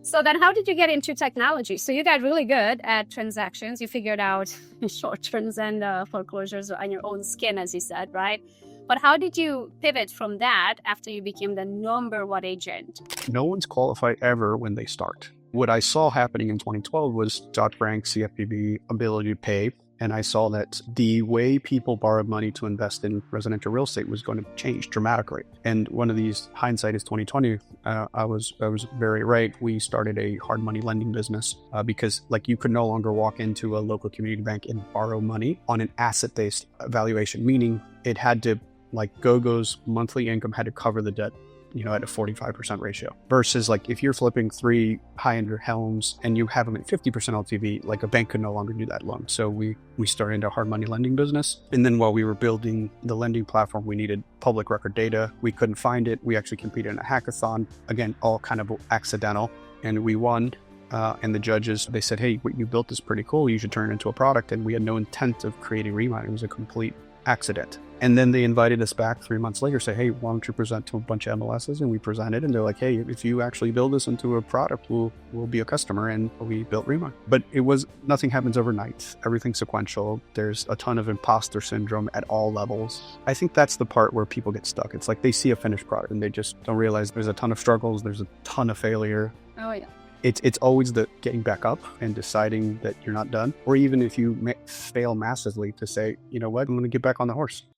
So then how did you get into technology? So you got really good at transactions. You figured out short terms and foreclosures on your own skin, as you said, right? But how did you pivot from that after you became the number one agent? No one's qualified ever when they start. What I saw happening in 2012 was Dodd-Frank, CFPB, ability to pay. And I saw that the way people borrowed money to invest in residential real estate was going to change dramatically. And one of these, hindsight is 2020, I was very right. We started a hard money lending business because like you could no longer walk into a local community bank and borrow money on an asset-based valuation, meaning it had to, like Gogo's monthly income had to cover the debt, at a 45% ratio versus like if you're flipping 3 high-end homes and you have them at 50% LTV, like a bank could no longer do that loan. So we started into a hard money lending business. And then while we were building the lending platform, we needed public record data. We couldn't find it. We actually competed in a hackathon, again, all kind of accidental. And we won. And the judges, they said, hey, what you built is pretty cool. You should turn it into a product. And we had no intent of creating Remine. It was a complete accident. And then they invited us back 3 months later, say, hey, why don't you present to a bunch of MLSs? And we presented, and they're like, hey, if you actually build this into a product, we'll be a customer. And we built Remine. But nothing happens overnight. Everything's sequential. There's a ton of imposter syndrome at all levels. I think that's the part where people get stuck. It's like they see a finished product and they just don't realize there's a ton of struggles. There's a ton of failure. Oh, yeah. It's always the getting back up and deciding that you're not done. Or even if you fail massively to say, you know what, I'm going to get back on the horse.